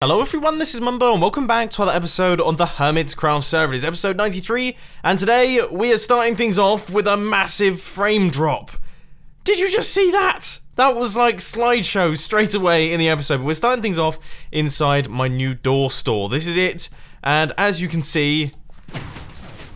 Hello everyone, this is Mumbo and welcome back to another episode on the Hermitcraft server. It is episode 93 and today we are starting things off with a massive frame drop. Did you just see that? That was like slideshow straight away in the episode, but we're starting things off inside my new door store. This is it, and as you can see,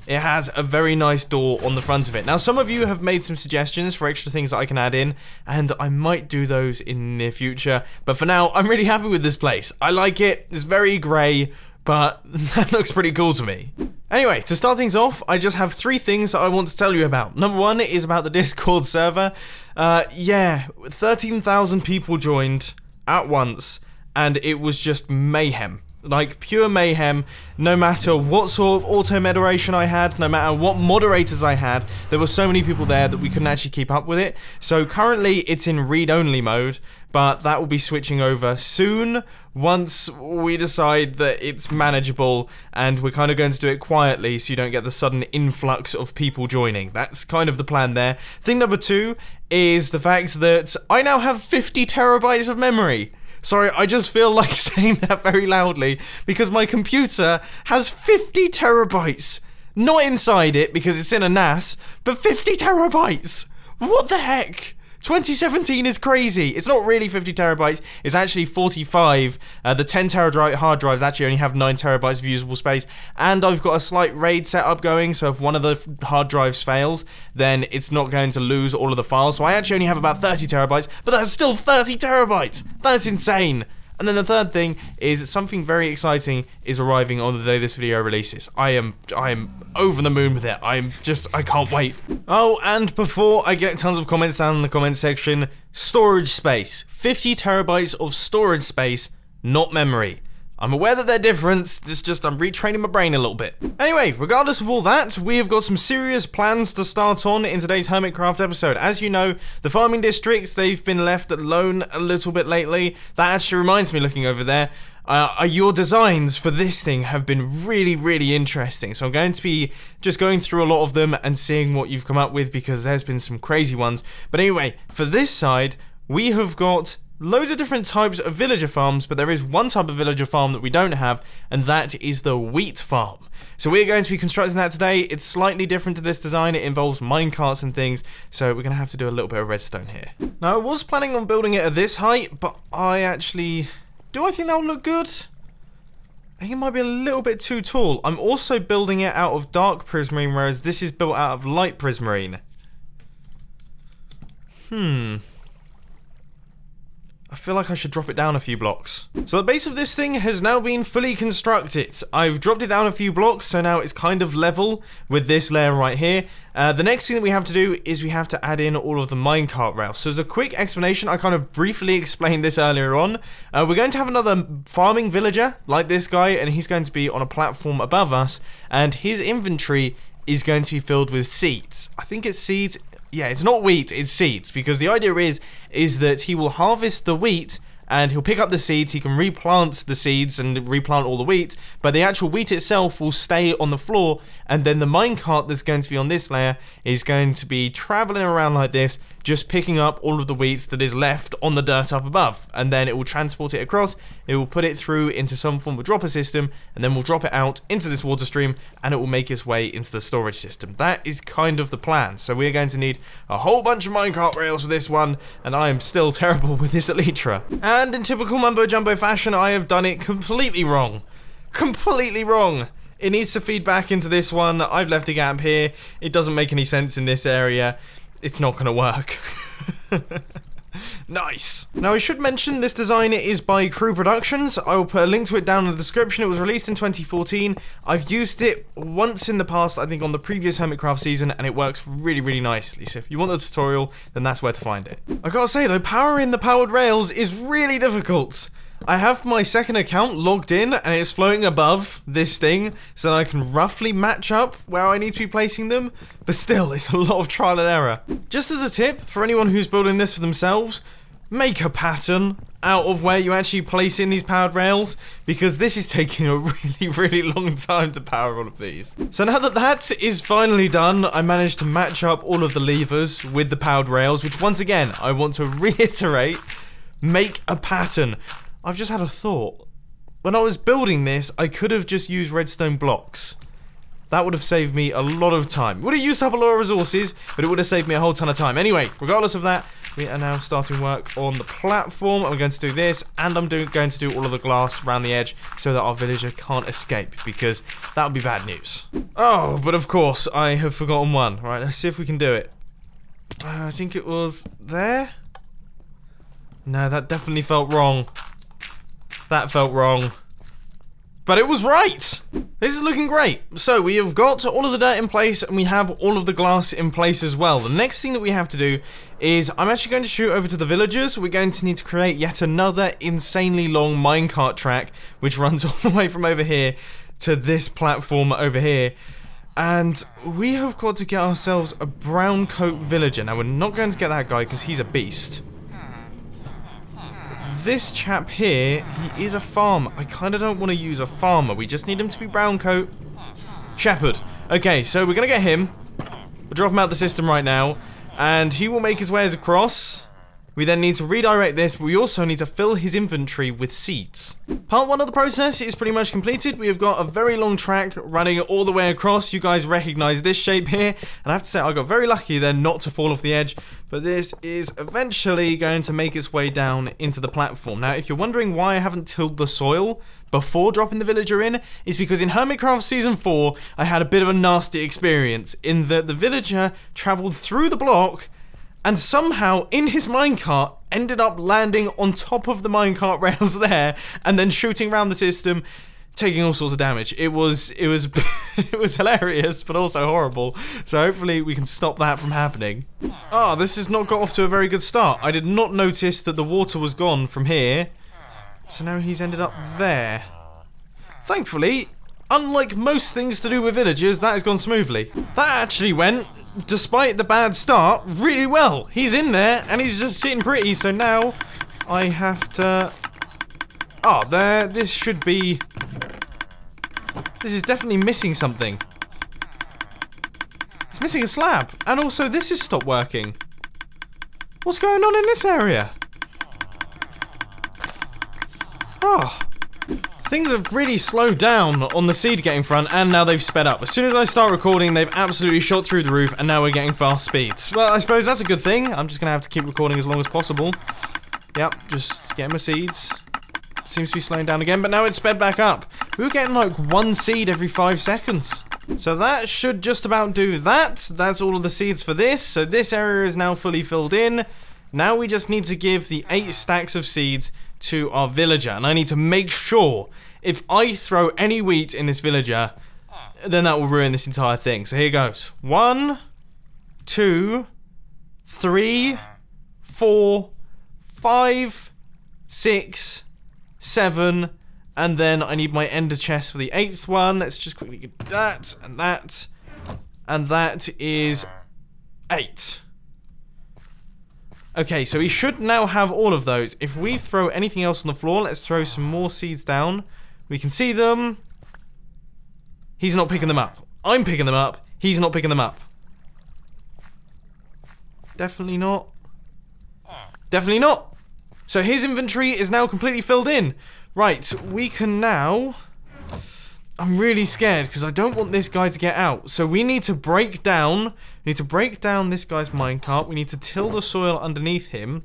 it has a very nice door on the front of it. Now, some of you have made some suggestions for extra things that I can add in, and I might do those in the near future. But for now, I'm really happy with this place. I like it. It's very grey, but that looks pretty cool to me. Anyway, to start things off, I just have 3 things that I want to tell you about. Number 1 is about the Discord server. Yeah, 13,000 people joined at once, and it was just mayhem. Like, pure mayhem. No matter what sort of auto-moderation I had, no matter what moderators I had, there were so many people there that we couldn't actually keep up with it. So currently it's in read-only mode, but that will be switching over soon once we decide that it's manageable, and we're kind of going to do it quietly so you don't get the sudden influx of people joining. That's kind of the plan there. Thing number 2 is the fact that I now have 50 terabytes of memory. Sorry, I just feel like saying that very loudly because my computer has 50 terabytes. Not inside it because it's in a NAS, but 50 terabytes. What the heck? 2017 is crazy. It's not really 50 terabytes. It's actually 45. The 10 terabyte hard drives actually only have 9 terabytes of usable space. And I've got a slight RAID setup going, so if one of the hard drives fails, then it's not going to lose all of the files. So I actually only have about 30 terabytes, but that's still 30 terabytes. That's insane. And then the third thing is something very exciting is arriving on the day this video releases. I am over the moon with it. I can't wait. Oh, and before I get tons of comments down in the comment section, storage space. 50 terabytes of storage space, not memory. I'm aware that they're different, it's just I'm retraining my brain a little bit. Anyway, regardless of all that, we have got some serious plans to start on in today's Hermitcraft episode. As you know, the farming districts, they've been left alone a little bit lately. That actually reminds me, looking over there, your designs for this thing have been really interesting. So I'm going to be just going through a lot of them and seeing what you've come up with because there's been some crazy ones. But anyway, for this side, we have got loads of different types of villager farms, but there is one type of villager farm that we don't have, and that is the wheat farm. So we're going to be constructing that today. It's slightly different to this design. It involves minecarts and things, so we're going to have to do a little bit of redstone here. Now, I was planning on building it at this height, but I think that will look good? I think it might be a little bit too tall. I'm also building it out of dark prismarine, whereas this is built out of light prismarine. I feel like I should drop it down a few blocks. So the base of this thing has now been fully constructed. I've dropped it down a few blocks, so now it's kind of level with this layer right here. The next thing that we have to do is we have to add in all of the Minecart Rails. So as a quick explanation, I kind of briefly explained this earlier on. We're going to have another farming villager like this guy, and he's going to be on a platform above us, and his inventory is going to be filled with seeds. I think it's seeds. Yeah, it's not wheat, it's seeds, because the idea is that he will harvest the wheat and he'll pick up the seeds, he can replant the seeds and replant all the wheat, but the actual wheat itself will stay on the floor, and then the minecart that's going to be on this layer is going to be traveling around like this, just picking up all of the wheat that is left on the dirt up above, and then it will transport it across, it will put it through into some form of dropper system, and then we'll drop it out into this water stream, and it will make its way into the storage system. That is kind of the plan. So we're going to need a whole bunch of Minecart Rails for this one, and I am still terrible with this Elytra. And in typical Mumbo Jumbo fashion, I have done it completely wrong. Completely wrong. It needs to feed back into this one. I've left a gap here. It doesn't make any sense in this area. It's not going to work. Nice. Now I should mention this design is by Crew Productions. I will put a link to it down in the description. It was released in 2014. I've used it once in the past, I think on the previous Hermitcraft season, and it works really nicely. So if you want the tutorial, then that's where to find it. I gotta say though, powering the powered rails is really difficult. I have my second account logged in and it's floating above this thing so that I can roughly match up where I need to be placing them, but still it's a lot of trial and error. Just as a tip for anyone who's building this for themselves, make a pattern out of where you actually place in these powered rails, because this is taking a really long time to power all of these. So now that that is finally done, I managed to match up all of the levers with the powered rails, which once again I want to reiterate, make a pattern. I've just had a thought. when I was building this, I could have just used redstone blocks. That would have saved me a lot of time. It would have used up a lot of resources, but it would have saved me a whole ton of time. Anyway, regardless of that, we are now starting work on the platform. I'm going to do this, and I'm going to do all of the glass around the edge so that our villager can't escape, because that would be bad news. Oh, but of course, I have forgotten one. Right, let's see if we can do it. I think it was there? No, that definitely felt wrong. That felt wrong. But it was right! This is looking great. So we have got all of the dirt in place and we have all of the glass in place as well. The next thing that we have to do is I'm actually going to shoot over to the villagers. We're going to need to create yet another insanely long minecart track which runs all the way from over here to this platform over here. And we have got to get ourselves a brown coat villager. Now we're not going to get that guy because he's a beast. This chap here, he is a farmer. I kind of don't want to use a farmer. We just need him to be brown coat. Shepherd. Okay, so we're going to get him. We'll drop him out the system right now. And he will make his ways across. We then need to redirect this, but we also need to fill his inventory with seeds. Part 1 of the process is pretty much completed. We have got a very long track running all the way across. You guys recognize this shape here. And I have to say, I got very lucky there not to fall off the edge. But this is eventually going to make its way down into the platform. Now, if you're wondering why I haven't tilled the soil before dropping the villager in, is because in Hermitcraft Season 4, I had a bit of a nasty experience in that the villager traveled through the block and somehow, in his minecart, ended up landing on top of the minecart rails there, and then shooting around the system, taking all sorts of damage. It was it was hilarious, but also horrible. So hopefully we can stop that from happening. Ah, this has not got off to a very good start. I did not notice that the water was gone from here. So now he's ended up there. Thankfully, unlike most things to do with villagers, that has gone smoothly. That actually went, despite the bad start, really well. He's in there, and he's just sitting pretty, so now I have to... Oh, there, this should be... This is definitely missing something. It's missing a slab, and also this has stopped working. What's going on in this area? Oh... Things have really slowed down on the seed getting front, and now they've sped up. As soon as I start recording, they've absolutely shot through the roof, and now we're getting fast speeds. Well, I suppose that's a good thing. I'm just going to have to keep recording as long as possible. Yep, just getting my seeds. Seems to be slowing down again, but now it's sped back up. We were getting like 1 seed every 5 seconds. So that should just about do that. That's all of the seeds for this. So this area is now fully filled in. Now we just need to give the 8 stacks of seeds to our villager, and I need to make sure if I throw any wheat in this villager, then that will ruin this entire thing. So here goes. 1, 2, 3, 4, 5, 6, 7, and then I need my ender chest for the 8th one. Let's just quickly get that, and that, and that is 8. Okay, so we should now have all of those. If we throw anything else on the floor, let's throw some more seeds down. We can see them. He's not picking them up. I'm picking them up. He's not picking them up. Definitely not. Definitely not. So his inventory is now completely filled in. Right, we can now... I'm really scared because I don't want this guy to get out. So we need to break down... We need to break down this guy's minecart. We need to till the soil underneath him.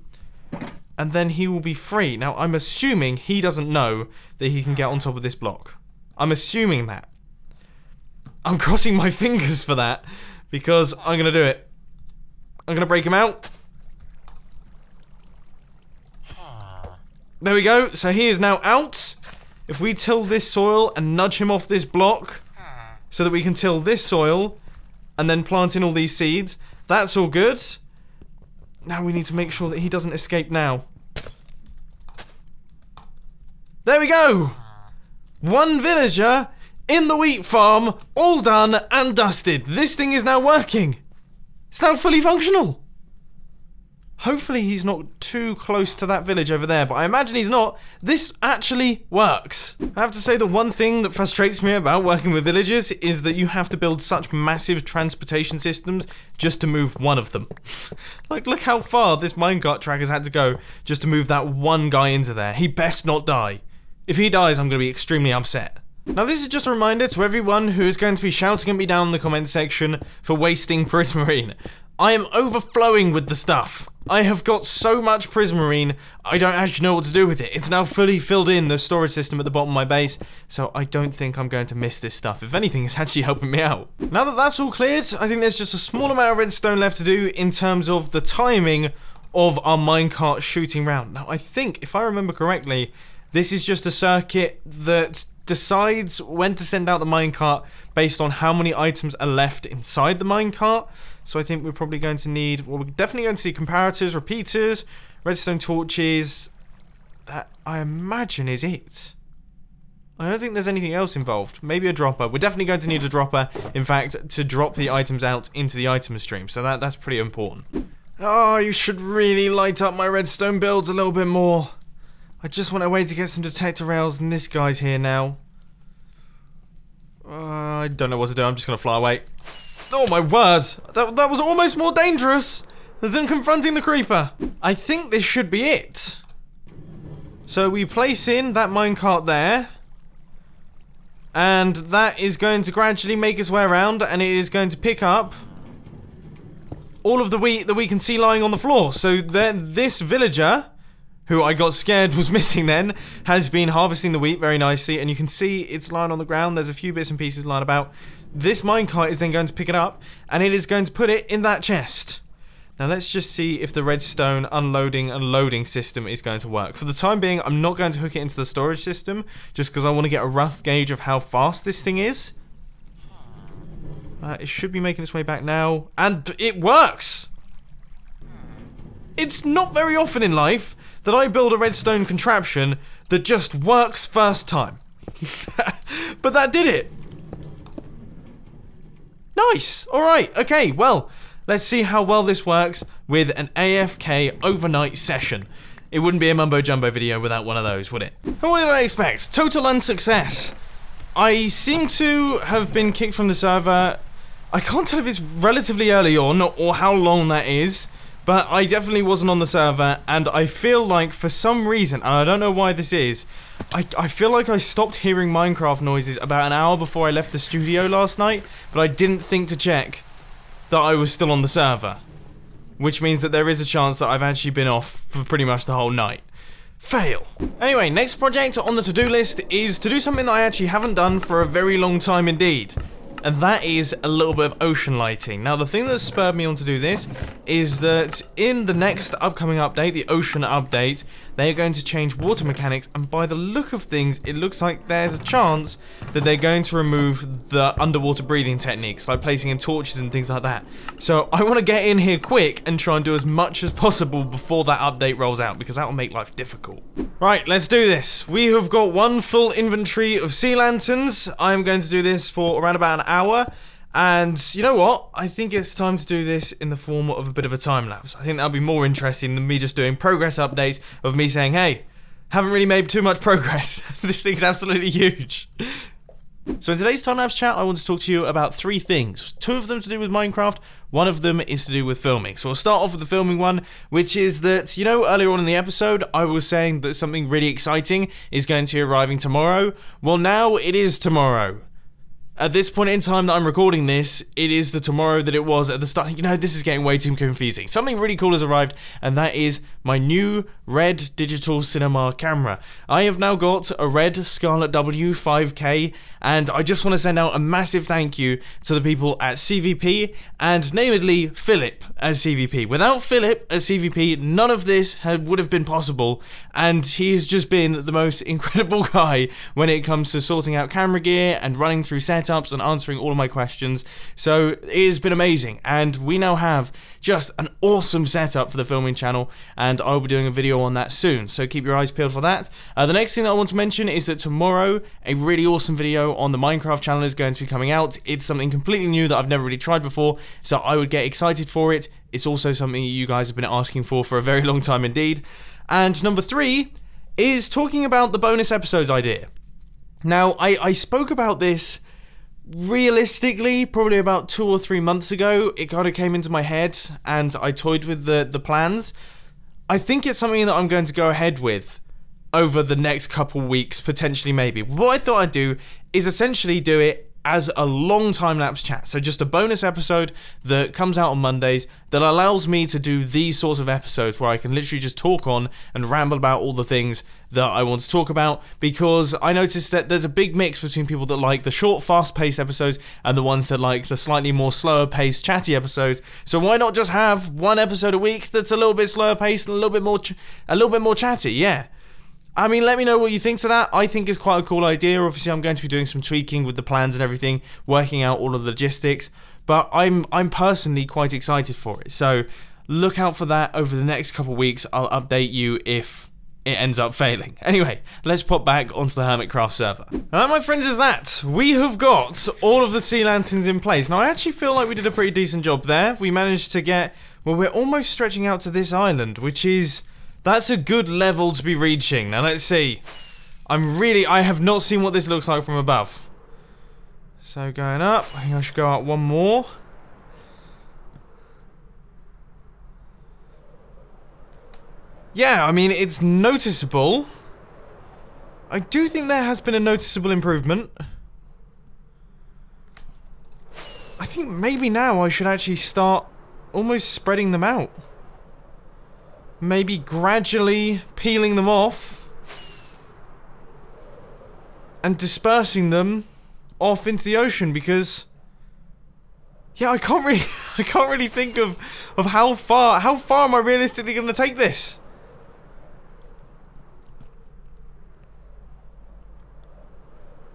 And then he will be free. Now, I'm assuming he doesn't know that he can get on top of this block. I'm assuming that. I'm crossing my fingers for that. Because I'm going to do it. I'm going to break him out. There we go. So he is now out. If we till this soil and nudge him off this block so that we can till this soil and then plant in all these seeds, that's all good. Now we need to make sure that he doesn't escape now. There we go! 1 villager in the wheat farm, all done and dusted. This thing is now working. It's now fully functional. Hopefully he's not too close to that village over there, but I imagine he's not. This actually works. I have to say the one thing that frustrates me about working with villagers is that you have to build such massive transportation systems just to move one of them. Like, look how far this minecart track has had to go just to move that one guy into there. He best not die. If he dies, I'm going to be extremely upset. Now this is just a reminder to everyone who is going to be shouting at me down in the comment section for wasting prismarine. I am overflowing with the stuff. I have got so much prismarine, I don't actually know what to do with it. It's now fully filled in the storage system at the bottom of my base, so I don't think I'm going to miss this stuff. If anything, it's actually helping me out. Now that that's all cleared, I think there's just a small amount of redstone left to do in terms of the timing of our minecart shooting round. Now I think, if I remember correctly, this is just a circuit that decides when to send out the minecart based on how many items are left inside the minecart. So I think we're probably going to need, well, we're definitely going to see comparators, repeaters, redstone torches. That, I imagine, is it. I don't think there's anything else involved. Maybe a dropper. We're definitely going to need a dropper, in fact, to drop the items out into the item stream. So that's pretty important. Oh, you should really light up my redstone builds a little bit more. I just want a way to get some detector rails, and this guy's here now. I don't know what to do. I'm just going to fly away. Oh my word! That was almost more dangerous than confronting the creeper. I think this should be it. So we place in that minecart there. And that is going to gradually make its way around, and it is going to pick up all of the wheat that we can see lying on the floor. So then this villager, who I got scared was missing then, has been harvesting the wheat very nicely, and you can see it's lying on the ground. There's a few bits and pieces lying about. This minecart is then going to pick it up, and it is going to put it in that chest. Now let's just see if the redstone unloading and loading system is going to work. For the time being, I'm not going to hook it into the storage system, just because I want to get a rough gauge of how fast this thing is. It should be making its way back now, and it works! It's not very often in life that I build a redstone contraption that just works first time. But that did it. Nice. Alright, okay, well, let's see how well this works with an AFK overnight session. It wouldn't be a mumbo jumbo video without one of those, would it? And what did I expect? Total unsuccess. I seem to have been kicked from the server. I can't tell if it's relatively early on or how long that is. But I definitely wasn't on the server, and I feel like for some reason, and I don't know why this is, I feel like I stopped hearing Minecraft noises about an hour before I left the studio last night, but I didn't think to check that I was still on the server. Which means that there is a chance that I've actually been off for pretty much the whole night. Fail. Anyway, next project on the to-do list is to do something that I actually haven't done for a very long time indeed. And that is a little bit of ocean lighting. Now, the thing that spurred me on to do this is that in the next upcoming update, the ocean update, they are going to change water mechanics, and by the look of things, it looks like there's a chance that they're going to remove the underwater breathing techniques, like placing in torches and things like that. So I want to get in here quick and try and do as much as possible before that update rolls out, because that will make life difficult. Right, let's do this. We have got one full inventory of sea lanterns. I'm going to do this for around about an hour. And you know what? I think it's time to do this in the form of a bit of a time lapse. I think that'll be more interesting than me just doing progress updates of me saying, hey, haven't really made too much progress. This thing's absolutely huge. So in today's time lapse chat, I want to talk to you about 3 things. 2 of them to do with Minecraft, 1 of them is to do with filming. So I'll start off with the filming one, which is that, you know, earlier on in the episode, I was saying that something really exciting is going to be arriving tomorrow. Well, now it is tomorrow. At this point in time that I'm recording this, it is the tomorrow that it was at the start. You know, this is getting way too confusing. Something really cool has arrived, and that is my new Red digital cinema camera. I have now got a Red Scarlet W 5K, and I just want to send out a massive thank you to the people at CVP, and namely Philip at CVP. Without Philip at CVP, none of this would have been possible, and he has just been the most incredible guy when it comes to sorting out camera gear and running through setups and answering all of my questions. So it has been amazing, and we now have just an awesome setup for the filming channel, and I'll be doing a video on that soon, so keep your eyes peeled for that. The next thing that I want to mention is that tomorrow a really awesome video on the Minecraft channel is going to be coming out. It's something completely new that I've never really tried before, so I would get excited for it. It's also something you guys have been asking for a very long time indeed. And number 3 is talking about the bonus episodes idea. Now, I spoke about this realistically probably about 2 or 3 months ago. It kind of came into my head and I toyed with the plans. I think it's something that I'm going to go ahead with over the next couple weeks, potentially maybe. What I thought I'd do is essentially do it as a long time-lapse chat. So just a bonus episode that comes out on Mondays that allows me to do these sorts of episodes where I can literally just talk on and ramble about all the things that I want to talk about, because I noticed that there's a big mix between people that like the short, fast-paced episodes and the ones that like the slightly more slower-paced, chatty episodes. So why not just have one episode a week that's a little bit slower-paced and a little bit more chatty? Yeah. I mean, let me know what you think to that. I think it's quite a cool idea. Obviously, I'm going to be doing some tweaking with the plans and everything, working out all of the logistics, but I'm personally quite excited for it. So look out for that over the next couple of weeks. I'll update you if it ends up failing. Anyway, let's pop back onto the Hermitcraft server. And that, my friends, is that. We have got all of the sea lanterns in place. Now, I actually feel like we did a pretty decent job there. We managed to get, well, we're almost stretching out to this island, which is... that's a good level to be reaching. Now let's see. I have not seen what this looks like from above. So going up, I think I should go up one more. Yeah, I mean, it's noticeable. I do think there has been a noticeable improvement. I think maybe now I should actually start almost spreading them out. Maybe gradually peeling them off and dispersing them off into the ocean, because yeah, I can't really think of how far am I realistically going to take this?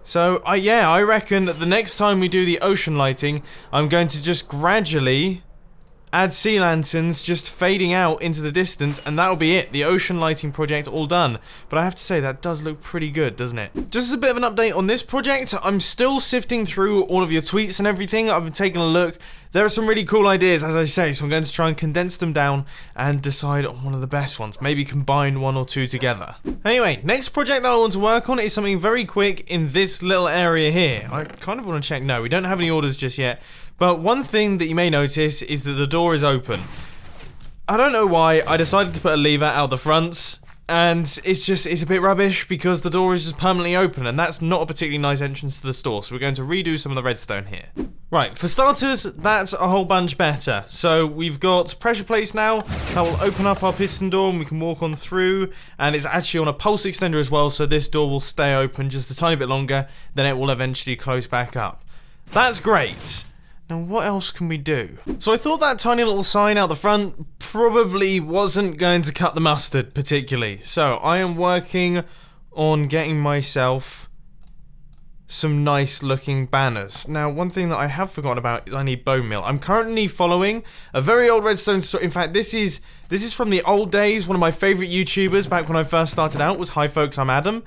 So I reckon that the next time we do the ocean lighting, I'm going to just gradually add sea lanterns just fading out into the distance, and that'll be it. The ocean lighting project all done. But I have to say, that does look pretty good, doesn't it? Just as a bit of an update on this project, I'm still sifting through all of your tweets and everything. I've been taking a look. There are some really cool ideas, as I say, so I'm going to try and condense them down and decide on one of the best ones. Maybe combine one or two together. Anyway, next project that I want to work on is something very quick in this little area here. I kind of want to check. No, we don't have any orders just yet. But one thing that you may notice is that the door is open. I don't know why. I decided to put a lever out the front, and it's a bit rubbish because the door is just permanently open, and that's not a particularly nice entrance to the store. So we're going to redo some of the redstone here. Right, for starters, that's a whole bunch better. So we've got pressure plates now that will open up our piston door and we can walk on through, and it's actually on a pulse extender as well, so this door will stay open just a tiny bit longer, then it will eventually close back up. That's great. Now, what else can we do? So I thought that tiny little sign out the front probably wasn't going to cut the mustard particularly. So I am working on getting myself some nice looking banners. Now, one thing that I have forgotten about is I need bone meal. I'm currently following a very old redstone story. In fact, this is from the old days. One of my favorite YouTubers back when I first started out was Hi Folks, I'm Adam.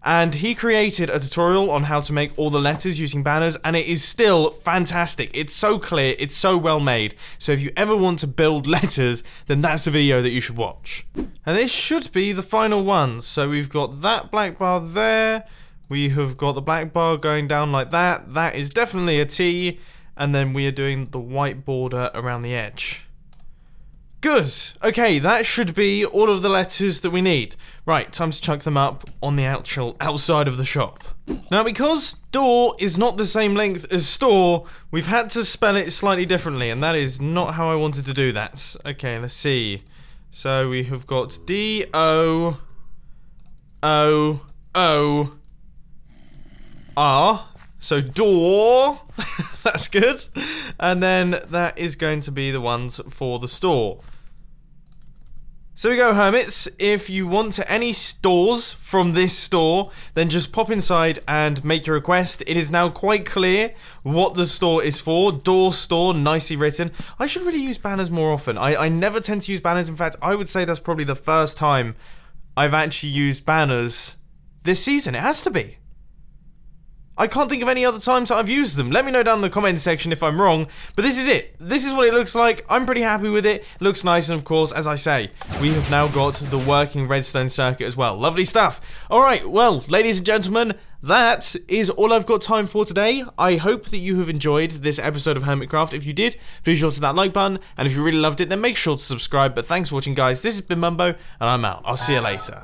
And he created a tutorial on how to make all the letters using banners, and it is still fantastic. It's so clear, it's so well made. So if you ever want to build letters, then that's a video that you should watch. And this should be the final one. So we've got that black bar there. We have got the black bar going down like that. That is definitely a T. And then we are doing the white border around the edge. Good. Okay, that should be all of the letters that we need. Right, time to chuck them up on the actual outside of the shop. Now, because door is not the same length as store, we've had to spell it slightly differently, and that is not how I wanted to do that. Okay, let's see. So we have got D-O-O-O-R. So door. That's good. And then that is going to be the ones for the store. So we go, hermits. If you want any stores from this store, then just pop inside and make your request. It is now quite clear what the store is for. Door store, nicely written. I should really use banners more often. I never tend to use banners. In fact, I would say that's probably the first time I've actually used banners this season. It has to be. I can't think of any other times that I've used them. Let me know down in the comment section if I'm wrong. But this is it. This is what it looks like. I'm pretty happy with it. It looks nice. And of course, as I say, we have now got the working redstone circuit as well. Lovely stuff. Alright, well, ladies and gentlemen, that is all I've got time for today. I hope that you have enjoyed this episode of Hermitcraft. If you did, please sure to hit that like button. And if you really loved it, then make sure to subscribe. But thanks for watching, guys. This has been Mumbo, and I'm out. I'll see you later.